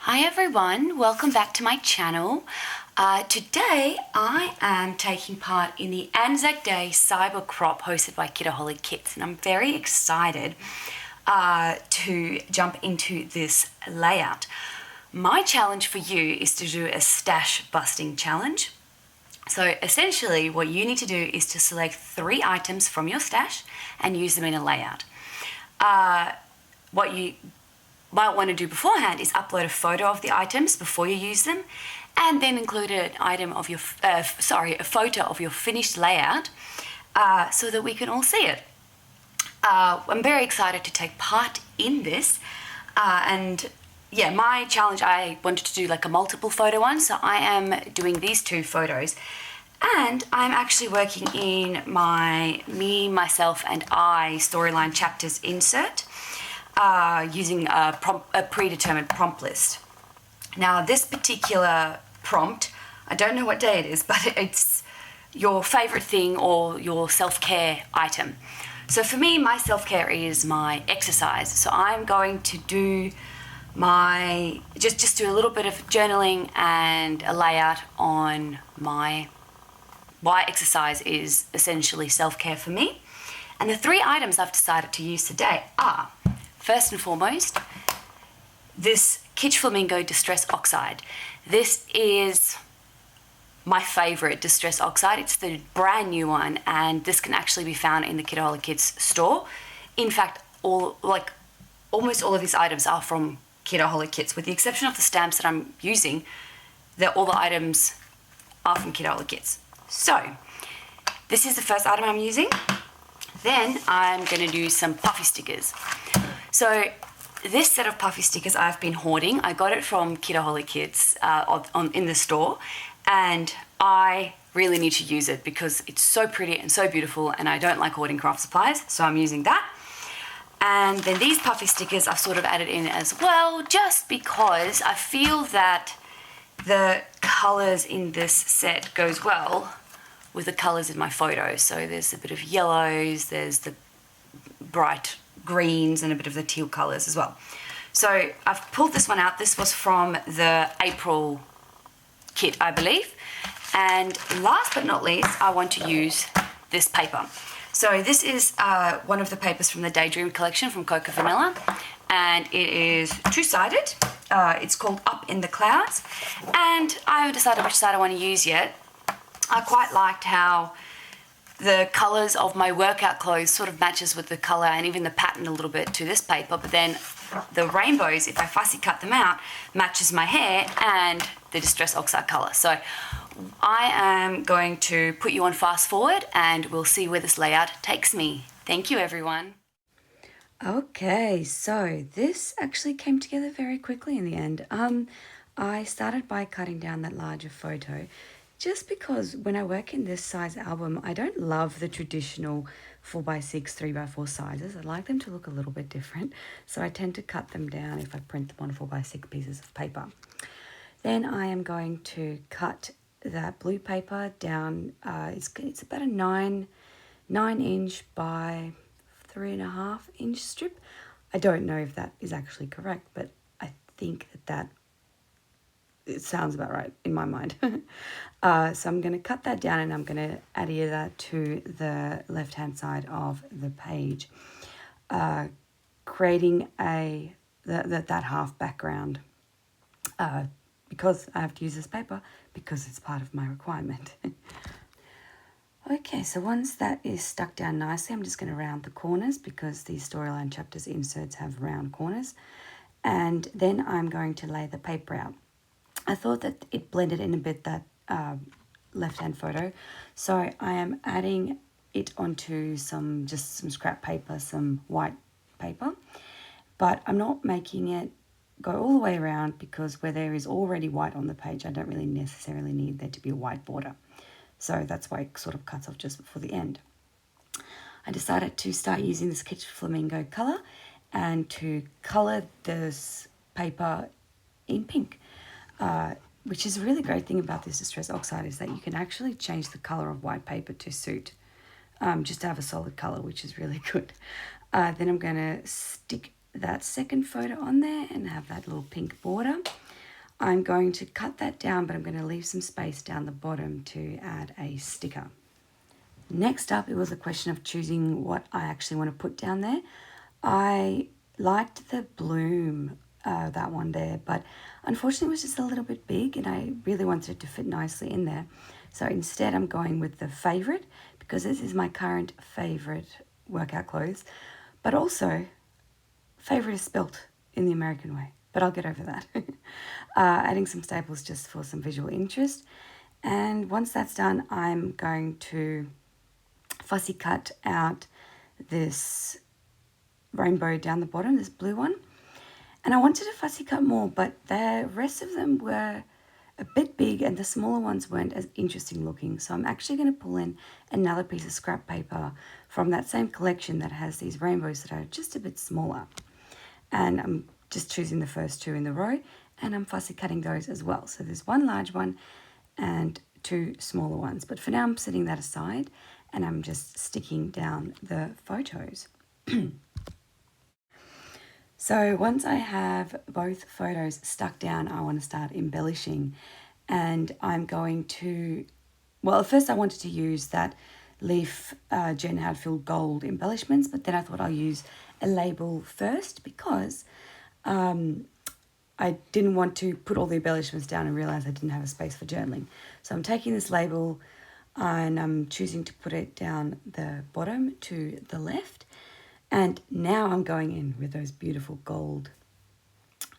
Hi everyone, welcome back to my channel. Today I am taking part in the Anzac Day Cyber Crop hosted by Kitaholic Kits, and I'm very excited to jump into this layout. My challenge for you is to do a stash busting challenge. So essentially what you need to do is to select 3 items from your stash and use them in a layout. What you might want to do beforehand is upload a photo of the items before you use them, and then include an item of your a photo of your finished layout so that we can all see it. I'm very excited to take part in this, and yeah, my challenge, I wanted to do like a multiple photo one, so I am doing these 2 photos, and I'm actually working in my Me, Myself and I storyline chapters insert, using a predetermined prompt list. Now this particular prompt, I don't know what day it is, but it's your favorite thing or your self-care item. So for me, my self-care is my exercise. So I'm going to do my, just do a little bit of journaling and a layout on why exercise is essentially self-care for me. And the 3 items I've decided to use today are, first and foremost, this Kitsch Flamingo Distress Oxide. This is my favorite Distress Oxide. It's the brand new one, and this can actually be found in the Kitaholic Kits store. In fact, almost all of these items are from Kitaholic Kits, with the exception of the stamps that I'm using. All the items are from Kitaholic Kits. So this is the first item I'm using. Then I'm going to do some Puffy Stickers. So this set of Puffy Stickers I've been hoarding. I got it from Kitaholic Kits in the store, and I really need to use it because it's so pretty and so beautiful, and I don't like hoarding craft supplies, so I'm using that. And then these Puffy Stickers I've sort of added in as well, just because I feel that the colours in this set goes well with the colours in my photos. So there's a bit of yellows, there's the bright greens and a bit of the teal colours as well. So I've pulled this one out. This was from the April kit, I believe. And last but not least, I want to use this paper. So this is one of the papers from the Daydream collection from Cocoa Vanilla, and it is 2-sided. It's called Up in the Clouds, and I haven't decided which side I want to use yet. I quite liked how the colours of my workout clothes sort of matches with the colour and even the pattern a little bit to this paper, but then the rainbows, if I fussy cut them out, matches my hair and the Distress Oxide colour. So I am going to put you on fast forward and we'll see where this layout takes me. Thank you, everyone. Okay, so this actually came together very quickly in the end. I started by cutting down that larger photo, just because when I work in this size album, I don't love the traditional 4x6, 3x4 sizes. I like them to look a little bit different, so I tend to cut them down if I print them on 4x6 pieces of paper. Then I am going to cut that blue paper down. It's about a 9 inch by 3.5 inch strip. I don't know if that is actually correct, but I think that it sounds about right in my mind. So I'm going to cut that down and I'm going to adhere that to the left-hand side of the page, creating that half background, because I have to use this paper because it's part of my requirement. Okay, so once that is stuck down nicely, I'm just going to round the corners because these storyline chapters inserts have round corners, and then I'm going to lay the paper out. I thought that it blended in a bit, that left-hand photo, so I am adding it onto some scrap paper, some white paper, but I'm not making it go all the way around because where there is already white on the page, I don't really necessarily need there to be a white border. So that's why it sort of cuts off just before the end. I decided to start using this Kitsch Flamingo colour and to colour this paper in pink. Which is a really great thing about this Distress Oxide, is that you can actually change the colour of white paper to suit, just to have a solid colour, which is really good. Then I'm going to stick that second photo on there and have that little pink border. I'm going to cut that down, but I'm going to leave some space down the bottom to add a sticker. Next up, it was a question of choosing what I actually want to put down there. I liked the bloom, that one there, but unfortunately it was just a little bit big and I really wanted it to fit nicely in there. So instead I'm going with the favorite, because this is my current favorite workout clothes, but also favorite is spelt in the American way, but I'll get over that. Adding some staples just for some visual interest. And once that's done, I'm going to fussy cut out this rainbow down the bottom, this blue one. And I wanted to fussy cut more, but the rest of them were a bit big and the smaller ones weren't as interesting looking. So I'm actually going to pull in another piece of scrap paper from that same collection that has these rainbows that are just a bit smaller. And I'm just choosing the first two in the row and I'm fussy cutting those as well. So there's one large one and two smaller ones. But for now I'm setting that aside and I'm just sticking down the photos. So once I have both photos stuck down, I want to start embellishing. And I'm going to, well, at first I wanted to use that leaf Jen Hadfield gold embellishments, but then I thought I'll use a label first because I didn't want to put all the embellishments down and realize I didn't have a space for journaling. So I'm taking this label and I'm choosing to put it down the bottom to the left. And now I'm going in with those beautiful gold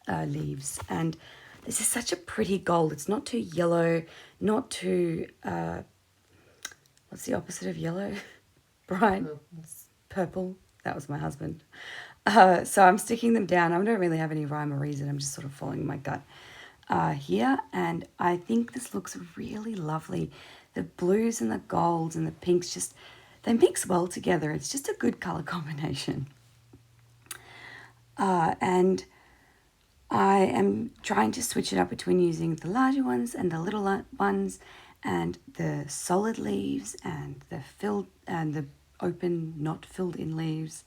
leaves. And this is such a pretty gold. It's not too yellow, not too, what's the opposite of yellow? Bright purple. That was my husband. So I'm sticking them down. I don't really have any rhyme or reason. I'm just sort of following my gut here. And I think this looks really lovely. The blues and the golds and the pinks just, they mix well together. It's just a good color combination. And I am trying to switch it up between using the larger ones and the little ones and the solid leaves and the filled and the open, not filled in leaves.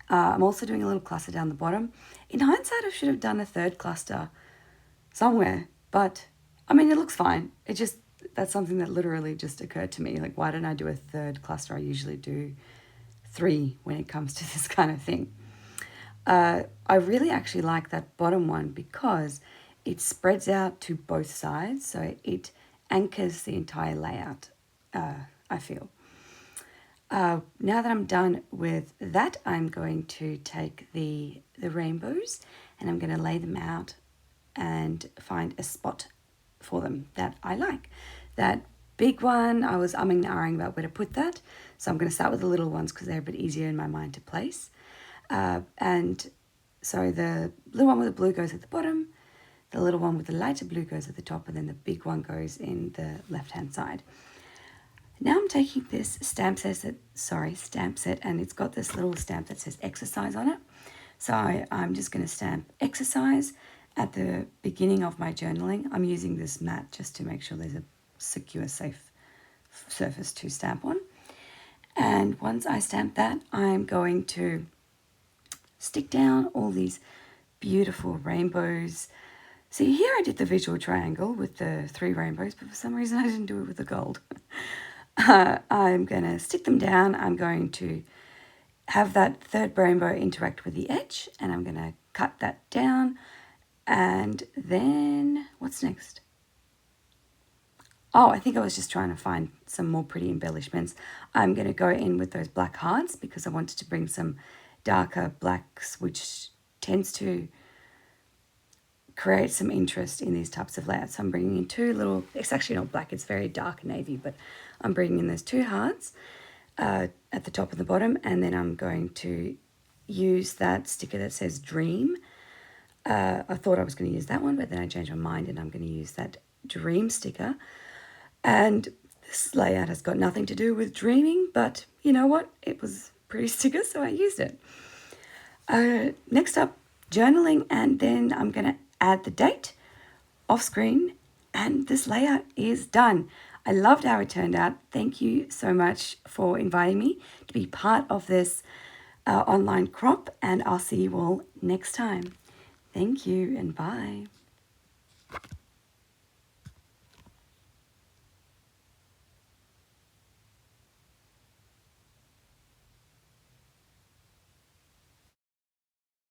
I'm also doing a little cluster down the bottom. In hindsight, I should have done a third cluster somewhere, but I mean, it looks fine. It just, that's something that literally just occurred to me. Like, why don't I do a third cluster? I usually do 3 when it comes to this kind of thing. I really actually like that bottom one because it spreads out to both sides. So it anchors the entire layout, I feel. Now that I'm done with that, I'm going to take the rainbows and I'm going to lay them out and find a spot for them that I like. That big one, I was umming and ahhing about where to put that. So I'm going to start with the little ones because they're a bit easier in my mind to place. And so the little one with the blue goes at the bottom, the little one with the lighter blue goes at the top, and then the big one goes in the left-hand side. Now I'm taking this stamp set, and it's got this little stamp that says exercise on it. So I'm just going to stamp exercise at the beginning of my journaling. I'm using this mat just to make sure there's a secure, safe surface to stamp on. And once I stamp that, I'm going to stick down all these beautiful rainbows. See, here I did the visual triangle with the 3 rainbows, but for some reason I didn't do it with the gold. I'm going to stick them down. I'm going to have that third rainbow interact with the edge, and I'm going to cut that down. And then, what's next? Oh, I think I was just trying to find some more pretty embellishments. I'm going to go in with those black hearts because I wanted to bring some darker blacks, which tends to create some interest in these types of layouts. So I'm bringing in 2 little, it's actually not black, it's very dark navy, but I'm bringing in those 2 hearts at the top and the bottom, and then I'm going to use that sticker that says dream. I thought I was going to use that one, but then I changed my mind and I'm going to use that dream sticker. And this layout has got nothing to do with dreaming, but you know what? It was a pretty sticker, so I used it. Next up, journaling, and then I'm going to add the date off screen, and this layout is done. I loved how it turned out. Thank you so much for inviting me to be part of this online crop, and I'll see you all next time. Thank you and bye.